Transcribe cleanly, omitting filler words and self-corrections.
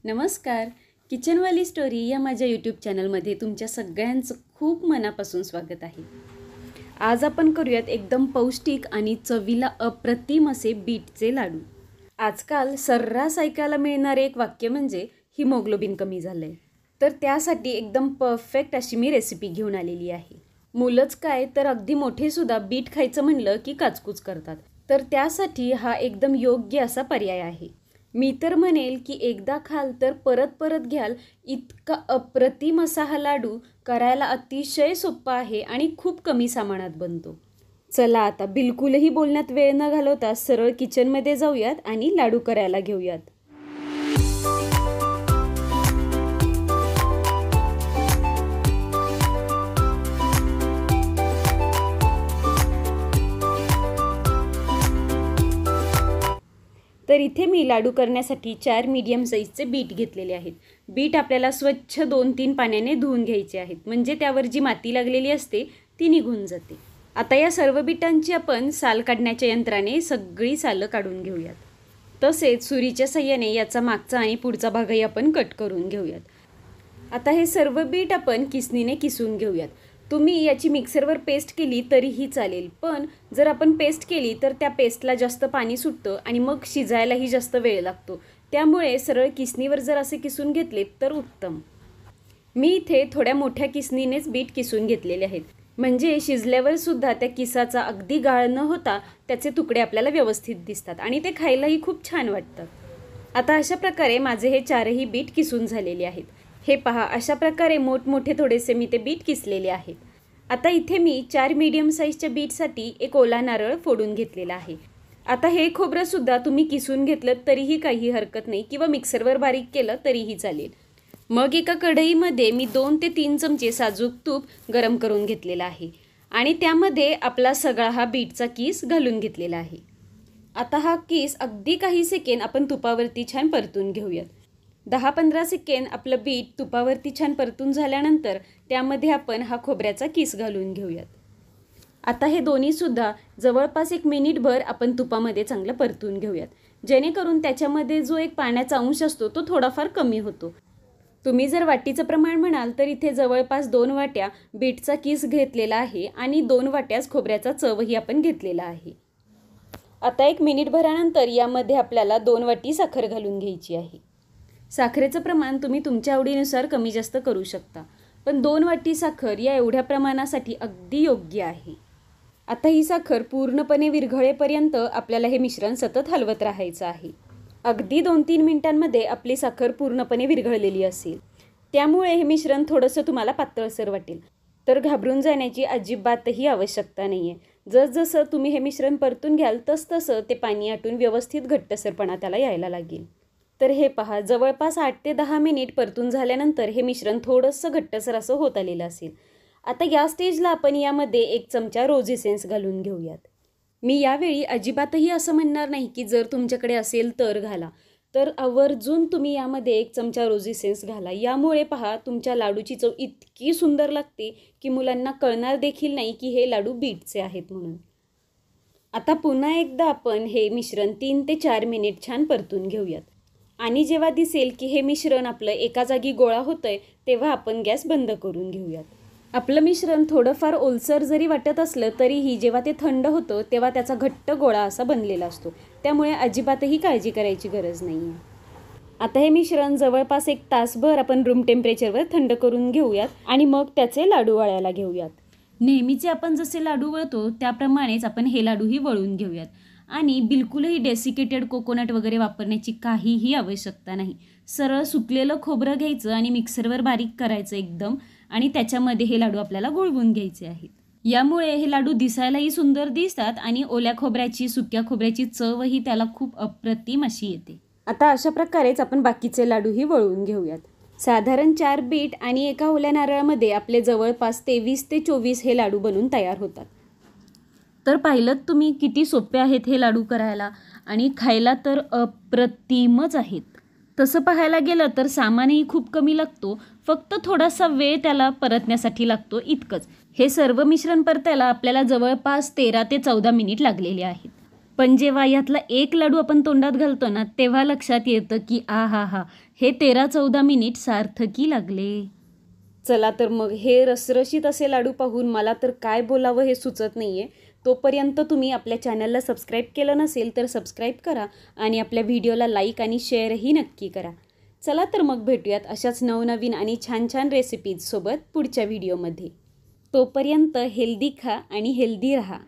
नमस्कार. किचनवाली स्टोरी या माझ्या यूट्यूब चॅनलमध्ये तुमच्या सगळ्यांचं खूप मनापासून स्वागत आहे. आज आपण करूयात एकदम पौष्टिक आणि चवीला अप्रतिम असे बीटचे लाडू. आजकाल सर्रास ऐकायला मिळणारे एक वाक्य म्हणजे हिमोग्लोबिन कमी झालंय. तर त्यासाठी एकदम परफेक्ट अशी मी रेसिपी घेऊन आलेली आहे. मुलंच काय तर अगदी मोठे सुद्धा बीट खायचं म्हणलं की काचकूच करतात. तर त्यासाठी हा एकदम योग्य असा पर्याय आहे. मी तर म्हणेल की एकदा खाल तर परत परत घ्याल, इतका अप्रतिम असा हा लाडू करायला अतिशय सोपा आहे आणि खूप कमी सामानात बनतो. चला आता बिलकुलही बोलण्यात वेळ न घालवता सरळ किचनमध्ये जाऊयात आणि लाडू करायला घेऊयात. तर इथे मी लाडू करण्यासाठी 4 मीडियम साईजचे बीट घेतलेले आहेत. बीट आपल्याला स्वच्छ 2-3 पाण्याने धुवून घ्यायचे आहेत, म्हणजे त्यावर जी माती लागलेली असते ती निघून जाते. आता या सर्व बीटांची आपण साल काढण्याच्या यंत्राने सगळी सालं काढून घेऊयात. तसेच सुरीच्या साहाय्याने याचा मागचा आणि पुढचा भागही आपण कट करून घेऊयात. आता हे सर्व बीट आपण किसणीने किसून घेऊयात. तुम्ही याची मिक्सरवर पेस्ट केली तरीही चालेल, पण जर आपण पेस्ट केली तर त्या पेस्टला जास्त पाणी सुटतं आणि मग शिजायलाही जास्त वेळ लागतो. त्यामुळे सरळ किसणीवर जर असे किसून घेतले तर उत्तम. मी इथे थोड्या मोठ्या किसणीनेच बीट किसून घेतलेले आहेत, म्हणजे शिजल्यावर सुद्धा त्या किसाचा अगदी गाळ न होता त्याचे तुकडे आपल्याला व्यवस्थित दिसतात आणि ते खायलाही खूप छान वाटतात. आता अशा प्रकारे माझे हे 4ही बीट किसून झालेले आहेत. हे पहा, अशा प्रकारे मोठमोठे थोडेसे मी ते बीट किसलेले आहेत. आता इथे मी 4 मीडियम साईजच्या बीटसाठी एक ओला नारळ फोडून घेतलेला आहे. आता हे खोबरंसुद्धा तुम्ही किसून घेतलं तरीही काही हरकत नाही किंवा मिक्सरवर बारीक केलं तरीही चालेल. मग एका कढईमध्ये मी 2 ते 3 चमचे साजूक तूप गरम करून घेतलेला आहे आणि त्यामध्ये आपला सगळा हा बीटचा किस घालून घेतलेला आहे. आता हा किस अगदी काही सेकंद आपण तुपावरती छान परतून घेऊयात. 10-15 सेकंद आपलं बीट तुपावरती छान परतून झाल्यानंतर त्यामध्ये आपण हा खोबऱ्याचा किस घालून घेऊयात. आता हे दोन्हीसुद्धा जवळपास 1 मिनिटभर आपण तुपामध्ये चांगलं परतून घेऊयात, जेणेकरून त्याच्यामध्ये जो एक पाण्याचा अंश असतो तो थोडाफार कमी होतो. तुम्ही जर वाटीचं प्रमाण म्हणाल तर इथे जवळपास 2 वाट्या बीटचा किस घेतलेला आहे आणि 2 वाट्याच खोबऱ्याचा चवही आपण घेतलेला आहे. आता 1 मिनिटभरानंतर यामध्ये आपल्याला 2 वाटी साखर घालून घ्यायची आहे. साखरेचं प्रमाण तुम्ही तुमच्या आवडीनुसार कमी जास्त करू शकता, पण 2 वाटी साखर या एवढ्या प्रमाणासाठी अगदी योग्य आहे. आता ही साखर पूर्णपणे विरघळेपर्यंत आपल्याला हे मिश्रण सतत हलवत राहायचं आहे. अगदी 2-3 मिनिटांमध्ये आपली साखर पूर्णपणे विरघळलेली असेल. त्यामुळे हे मिश्रण थोडंसं तुम्हाला पातळसर वाटेल, तर घाबरून जाण्याची अजिबातही आवश्यकता नाही आहे. जसजसं तुम्ही हे मिश्रण परतून घ्याल तसतसं ते पाणी आटून व्यवस्थित घट्टसरपणा त्याला यायला लागेल. तर हे पहा, जवळपास 8 ते 10 मिनिट परतून झाल्यानंतर हे मिश्रण थोडंसं घट्टसर असं होत आलेलं असेल. आता या स्टेजला आपण यामध्ये 1 चमचा रोज एसेन्स घालून घेऊयात. मी यावेळी अजिबातही असं म्हणणार नाही की जर तुमच्याकडे असेल तर घाला, तर आवर्जून तुम्ही यामध्ये 1 चमचा रोज एसेन्स घाला. यामुळे पहा, तुमच्या लाडूची चव इतकी सुंदर लागते की मुलांना कळणार देखील नाही की हे लाडू बीटचे आहेत म्हणून. आता पुन्हा एकदा आपण हे मिश्रण 3 ते 4 मिनिट छान परतून घेऊयात आणि जेव्हा दिसेल की हे मिश्रण आपलं एका जागी गोळा होतंय तेव्हा आपण गॅस बंद करून घेऊयात. आपलं मिश्रण थोडंफार ओलसर जरी वाटत असलं तरीही जेव्हा ते थंड होतं तेव्हा त्याचा घट्ट गोळा असा बनलेला असतो, त्यामुळे अजिबातही काळजी करायची गरज नाही आहे. आता हे मिश्रण जवळपास 1 तासभर आपण रूम टेम्परेचरवर थंड करून घेऊयात आणि मग त्याचे लाडू वळायला घेऊयात. नेहमीचे आपण जसे लाडू वळतो त्याप्रमाणेच आपण हे लाडूही वळून घेऊयात आणि बिलकुलही डेसिकेटेड कोकोनट वगैरे वापरण्याची काहीही आवश्यकता नाही. सरळ सुकलेलं खोबरं घ्यायचं आणि मिक्सरवर बारीक करायचं एकदम, आणि त्याच्यामध्ये हे लाडू आपल्याला गुळवून घ्यायचे आहेत. यामुळे हे लाडू दिसायलाही सुंदर दिसतात आणि ओल्या खोबऱ्याची, सुक्या खोबऱ्याची चवही त्याला खूप अप्रतिम अशी येते. आता अशा प्रकारेच आपण बाकीचे लाडूही वळवून घेऊयात. साधारण 4 बीट आणि एका ओल्या नारळामध्ये आपले जवळपास 23 ते 24 हे लाडू बनून तयार होतात. तर पाहिलं तुम्ही किती सोपे आहेत हे लाडू करायला आणि खायला तर अप्रतिमच आहेत. तसं पाहायला गेलं तर सामानही खूप कमी लागतो, फक्त थोडासा वेळ त्याला परतण्यासाठी लागतो इतकंच. हे सर्व मिश्रण परतायला आपल्याला जवळपास 13 ते 14 मिनिट लागलेले आहेत. पण जेव्हा यातला एक लाडू आपण तोंडात घालतो ना, तेव्हा लक्षात येतं की आहाहा, हे 13-14 मिनिट सार्थकी लागले. चला तर मग हे रसरशीत असे लाडू पाहून मला तर काय बोलावं हे सुचत नाही आहे. तोपर्यंत तुम्ही आपल्या चॅनलला सबस्क्राईब केलं नसेल तर सबस्क्राईब करा आणि आपल्या व्हिडिओला लाईक आणि शेअरही नक्की करा. चला तर मग भेटूयात अशाच नवनवीन आणि छान छान रेसिपीजसोबत पुढच्या व्हिडिओमध्ये. तोपर्यंत हेल्दी खा आणि हेल्दी राहा.